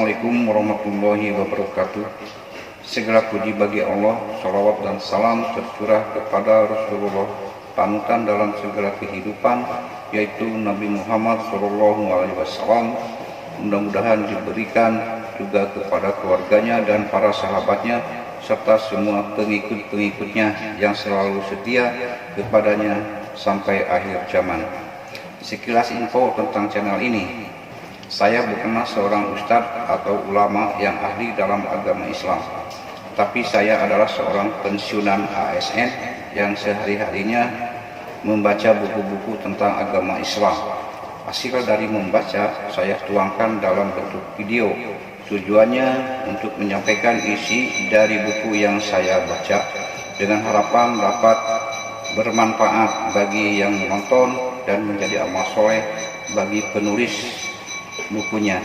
Assalamualaikum warahmatullahi wabarakatuh. Segala puji bagi Allah, salawat dan salam tercurah kepada Rasulullah, panutan dalam segala kehidupan, yaitu Nabi Muhammad SAW. Mudah-mudahan diberikan juga kepada keluarganya dan para sahabatnya, serta semua pengikut-pengikutnya yang selalu setia kepadanya sampai akhir zaman. Sekilas info tentang channel ini. Saya bukanlah seorang ustadz atau ulama yang ahli dalam agama Islam, tapi saya adalah seorang pensiunan ASN yang sehari-harinya membaca buku-buku tentang agama Islam. Hasil dari membaca saya tuangkan dalam bentuk video. Tujuannya untuk menyampaikan isi dari buku yang saya baca dengan harapan dapat bermanfaat bagi yang menonton dan menjadi amal soleh bagi penulis bukunya.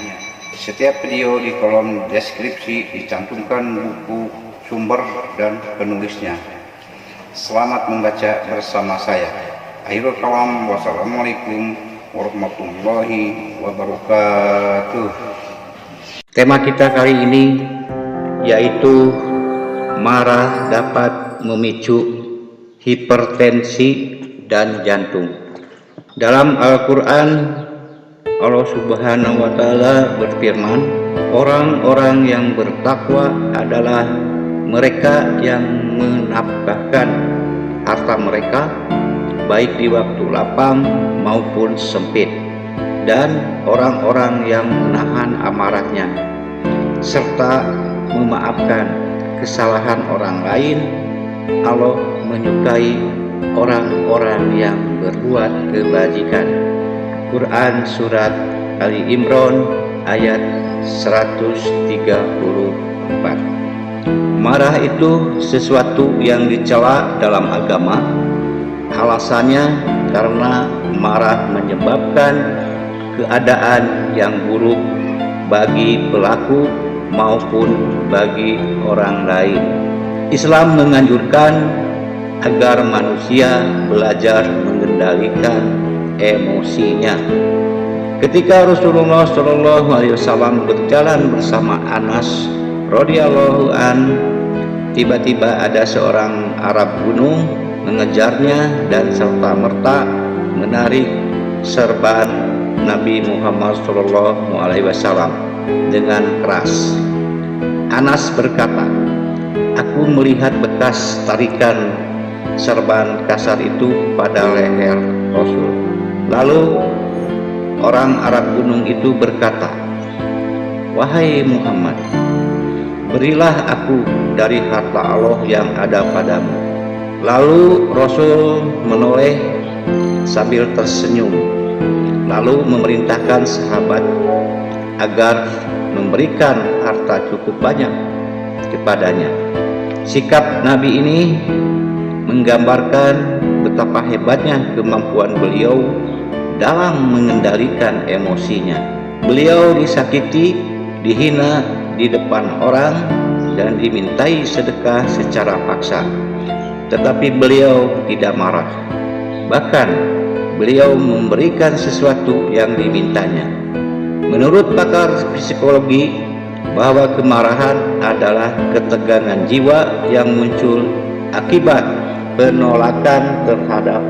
Setiap video di kolom deskripsi dicantumkan buku sumber dan penulisnya. Selamat membaca bersama saya. Akhirul kalam, wassalamualaikum warahmatullahi wabarakatuh. Tema kita kali ini yaitu marah dapat memicu hipertensi dan jantung. Dalam Al-Quran, Allah Subhanahu wa Ta'ala berfirman, orang-orang yang bertakwa adalah mereka yang menafkahkan harta mereka baik di waktu lapang maupun sempit, dan orang-orang yang menahan amarahnya serta memaafkan kesalahan orang lain. Allah menyukai orang-orang yang berbuat kebajikan. Quran Surat Ali Imran ayat 134. Marah itu sesuatu yang dicela dalam agama. Alasannya karena marah menyebabkan keadaan yang buruk bagi pelaku maupun bagi orang lain. Islam menganjurkan agar manusia belajar mengendalikan emosinya. Ketika Rasulullah SAW berjalan bersama Anas radhiyallahu an, tiba-tiba ada seorang Arab gunung mengejarnya dan serta-merta menarik serban Nabi Muhammad SAW dengan keras. Anas berkata, "Aku melihat bekas tarikan serban kasar itu pada leher Rasul." Lalu orang Arab gunung itu berkata, "Wahai Muhammad, berilah aku dari harta Allah yang ada padamu." Lalu Rasul menoleh sambil tersenyum, lalu memerintahkan sahabat agar memberikan harta cukup banyak kepadanya. Sikap Nabi ini menggambarkan betapa hebatnya kemampuan beliau dalam mengendalikan emosinya. Beliau disakiti, dihina di depan orang, dan dimintai sedekah secara paksa, tetapi beliau tidak marah. Bahkan beliau memberikan sesuatu yang dimintanya. Menurut pakar psikologi, bahwa kemarahan adalah ketegangan jiwa yang muncul akibat penolakan terhadap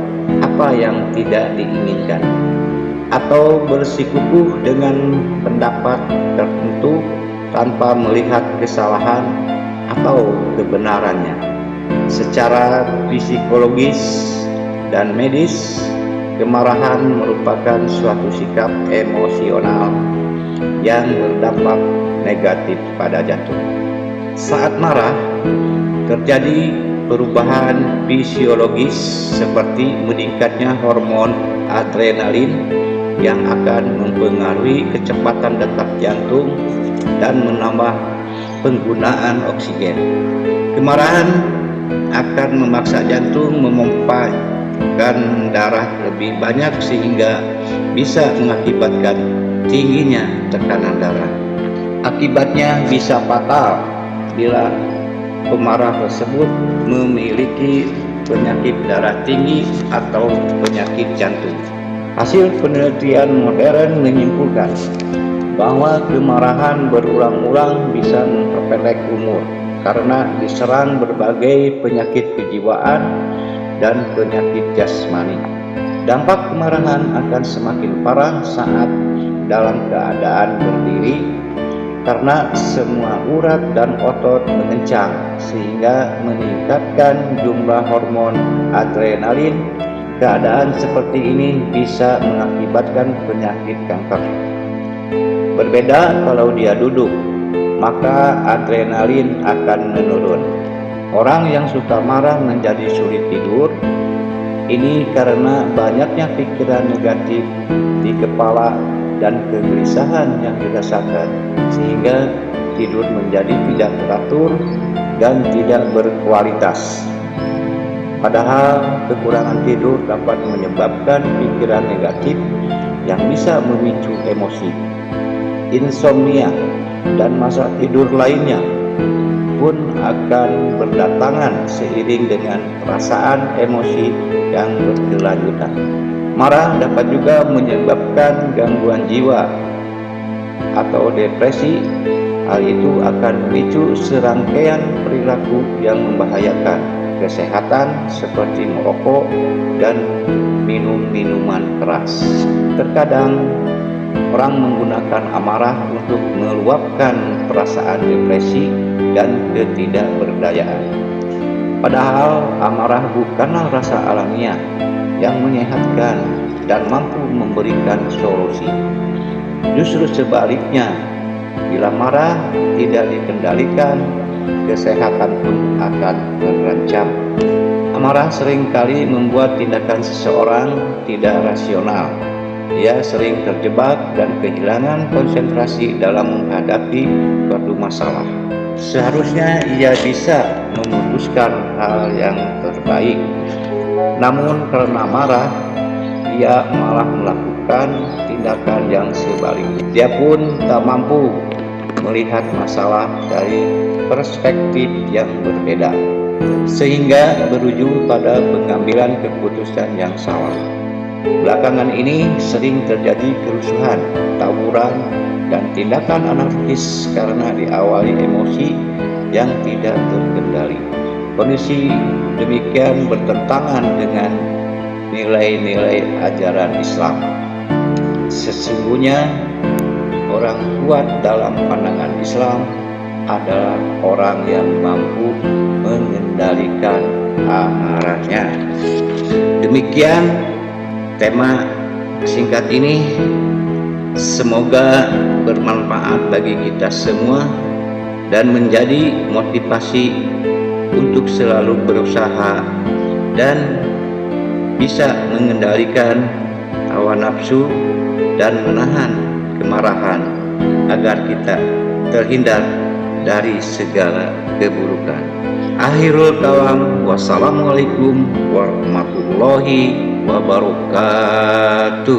apa yang tidak diinginkan, atau bersikukuh dengan pendapat tertentu tanpa melihat kesalahan atau kebenarannya. Secara psikologis dan medis, kemarahan merupakan suatu sikap emosional yang berdampak negatif pada jantung. Saat marah, terjadi perubahan fisiologis seperti meningkatnya hormon adrenalin yang akan mempengaruhi kecepatan detak jantung dan menambah penggunaan oksigen. Kemarahan akan memaksa jantung memompahkan darah lebih banyak sehingga bisa mengakibatkan tingginya tekanan darah. Akibatnya bisa fatal bila pemarah tersebut memiliki penyakit darah tinggi atau penyakit jantung. Hasil penelitian modern menyimpulkan bahwa kemarahan berulang-ulang bisa memperpendek umur karena diserang berbagai penyakit kejiwaan dan penyakit jasmani. Dampak kemarahan akan semakin parah saat dalam keadaan berdiri karena semua urat dan otot mengencang sehingga meningkatkan jumlah hormon adrenalin. Keadaan seperti ini bisa mengakibatkan penyakit kanker. Berbeda kalau dia duduk, maka adrenalin akan menurun. Orang yang suka marah menjadi sulit tidur. Ini karena banyaknya pikiran negatif di kepala dan kegelisahan yang dirasakan, sehingga tidur menjadi tidak teratur dan tidak berkualitas. Padahal kekurangan tidur dapat menyebabkan pikiran negatif yang bisa memicu emosi, insomnia, dan masalah tidur lainnya pun akan berdatangan seiring dengan perasaan emosi yang berkelanjutan. Marah dapat juga menyebabkan gangguan jiwa atau depresi. Hal itu akan memicu serangkaian perilaku yang membahayakan kesehatan seperti merokok dan minum minuman keras. Terkadang orang menggunakan amarah untuk meluapkan perasaan depresi dan ketidakberdayaan. Padahal amarah bukanlah rasa alamiah yang menyehatkan dan mampu memberikan solusi. Justru sebaliknya, bila marah tidak dikendalikan, kesehatan pun akan terancam. Amarah seringkali membuat tindakan seseorang tidak rasional. Ia sering terjebak dan kehilangan konsentrasi dalam menghadapi suatu masalah. Seharusnya ia bisa memutuskan hal yang terbaik. Namun karena marah, ia malah melakukan tindakan yang sebaliknya. Dia pun tak mampu melihat masalah dari perspektif yang berbeda, sehingga berujung pada pengambilan keputusan yang salah. Belakangan ini sering terjadi kerusuhan, tawuran, dan tindakan anarkis karena diawali emosi yang tidak terkendali. Kondisi demikian bertentangan dengan nilai-nilai ajaran Islam. Sesungguhnya orang kuat dalam pandangan Islam adalah orang yang mampu mengendalikan amarahnya. Demikian tema singkat ini. Semoga bermanfaat bagi kita semua dan menjadi motivasi untuk selalu berusaha dan bisa mengendalikan hawa nafsu dan menahan kemarahan agar kita terhindar dari segala keburukan. Akhirul kalam, wassalamualaikum warahmatullahi wabarakatuh.